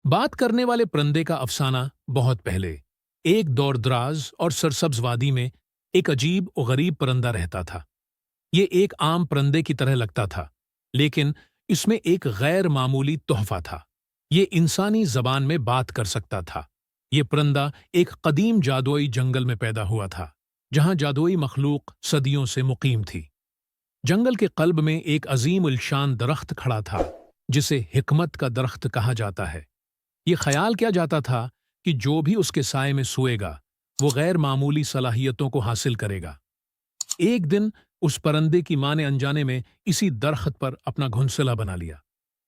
बात करने वाले परिंदे का अफसाना बहुत पहले एक दौर दराज और सरसब्ज वादी में एक अजीब और गरीब परिंदा रहता था। ये एक आम परिंदे की तरह लगता था, लेकिन इसमें एक गैर मामूली तोहफा था। ये इंसानी जबान में बात कर सकता था। ये परिंदा एक कदीम जादुई जंगल में पैदा हुआ था, जहां जादुई मखलूक सदियों से मुकीम थी। जंगल के कल्ब में एक अजीम उलशान दरख्त खड़ा था, जिसे हिकमत का दरख्त कहा जाता है। ये ख्याल किया जाता था कि जो भी उसके साए में सोएगा, वो गैर मामूली सलाहियतों को हासिल करेगा। एक दिन उस परिंदे की मां ने अनजाने में इसी दरख्त पर अपना घोंसला बना लिया।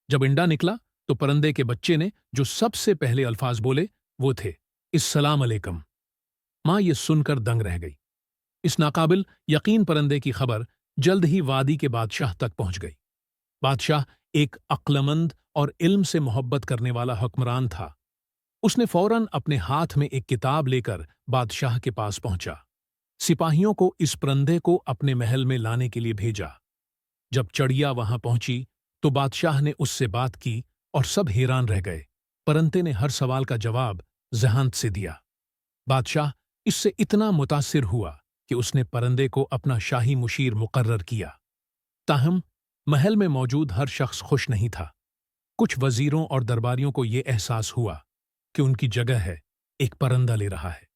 जब इंडा निकला तो परिंदे के बच्चे ने जो सबसे पहले अल्फाज बोले वो थे, इस्सलाम अलैकुम। मां ये सुनकर दंग रह गई। इस नाकाबिल यकीन परिंदे की खबर जल्द ही वादी के बादशाह तक पहुंच गई। बादशाह एक अक्लमंद और इल्म से मोहब्बत करने वाला हुक्मरान था। उसने फौरन अपने हाथ में एक किताब लेकर बादशाह के पास पहुंचा। सिपाहियों को इस परिंदे को अपने महल में लाने के लिए भेजा। जब चिड़िया वहां पहुंची तो बादशाह ने उससे बात की और सब हैरान रह गए। परिंदे ने हर सवाल का जवाब ज़हानत से दिया। बादशाह इससे इतना मुतासिर हुआ कि उसने परिंदे को अपना शाही मुशीर मुकर्रर किया। ताहम महल में मौजूद हर शख्स खुश नहीं था। कुछ वजीरों और दरबारियों को यह एहसास हुआ कि उनकी जगह है एक परिंदा ले रहा है।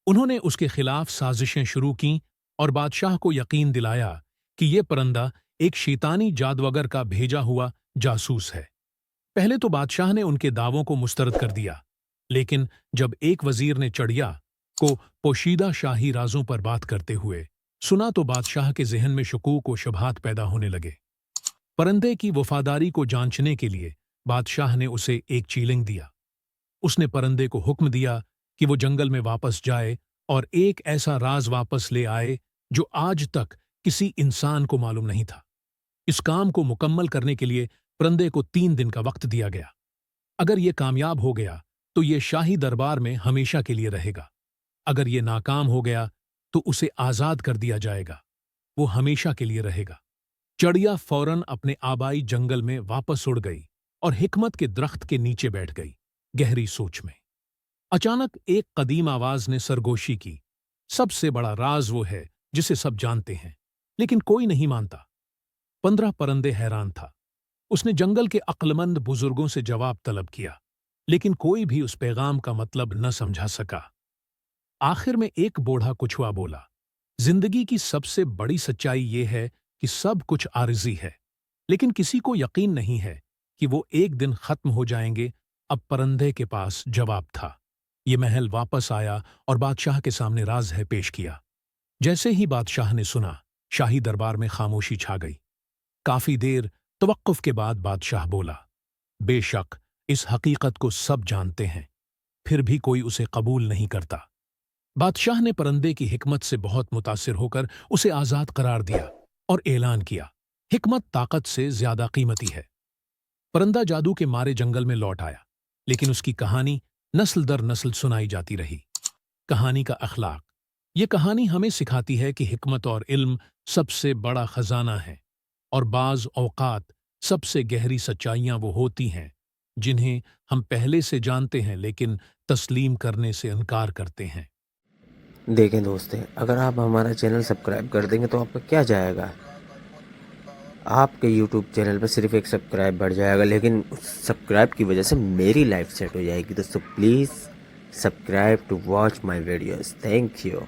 उन्होंने उसके खिलाफ साजिशें शुरू कीं और बादशाह को यकीन दिलाया कि यह परिंदा एक शैतानी जादूगर का भेजा हुआ जासूस है। पहले तो बादशाह ने उनके दावों को मुस्तरद कर दिया, लेकिन जब एक वजीर ने चिड़िया को पोशीदा शाही राजों पर बात करते हुए सुना तो बादशाह के जहन में शकूक व शुबहात पैदा होने लगे। परिंदे की वफादारी को जांचने के लिए बादशाह ने उसे एक चीलिंग दिया। उसने परिंदे को हुक्म दिया कि वो जंगल में वापस जाए और एक ऐसा राज वापस ले आए जो आज तक किसी इंसान को मालूम नहीं था। इस काम को मुकम्मल करने के लिए परिंदे को 3 दिन का वक्त दिया गया। अगर ये कामयाब हो गया तो ये शाही दरबार में हमेशा के लिए रहेगा। अगर ये नाकाम हो गया तो उसे आज़ाद कर दिया जाएगा। वो हमेशा के लिए रहेगा। चिड़िया फौरन अपने आबाई जंगल में वापस उड़ गई और हिकमत के दरख्त के नीचे बैठ गई, गहरी सोच में। अचानक एक कदीम आवाज ने सरगोशी की, सबसे बड़ा राज वो है जिसे सब जानते हैं, लेकिन कोई नहीं मानता। 15 परिंदे हैरान था। उसने जंगल के अक्लमंद बुजुर्गों से जवाब तलब किया, लेकिन कोई भी उस पैगाम का मतलब न समझा सका। आखिर में एक बूढ़ा कछुआ बोला, जिंदगी की सबसे बड़ी सच्चाई ये है कि सब कुछ आरिजी है, लेकिन किसी को यकीन नहीं है कि वो एक दिन खत्म हो जाएंगे। अब परिंदे के पास जवाब था। ये महल वापस आया और बादशाह के सामने राज है पेश किया। जैसे ही बादशाह ने सुना, शाही दरबार में खामोशी छा गई। काफी देर तवक्कुफ के बाद बादशाह बोला, बेशक इस हकीकत को सब जानते हैं, फिर भी कोई उसे कबूल नहीं करता। बादशाह ने परिंदे की हिकमत से बहुत मुतासिर होकर उसे आजाद करार दिया और ऐलान किया, हिकमत ताकत से ज्यादा कीमती है। परिंदा जादू के मारे जंगल में लौट आया, लेकिन उसकी कहानी नस्ल दर नस्ल सुनाई जाती रही। कहानी का अखलाक। ये कहानी हमें सिखाती है कि हिकमत और इल्म सबसे बड़ा खजाना है, और बाज औकात सबसे गहरी सच्चाइयां वो होती हैं जिन्हें हम पहले से जानते हैं लेकिन तस्लीम करने से इनकार करते हैं। देखें दोस्तों, अगर आप हमारा चैनल सब्सक्राइब कर देंगे तो आपका क्या जाएगा, आपके YouTube चैनल पर सिर्फ एक सब्सक्राइब बढ़ जाएगा, लेकिन उस सब्सक्राइब की वजह से मेरी लाइफ सेट हो जाएगी। दोस्तों please subscribe to watch my videos. Thank you.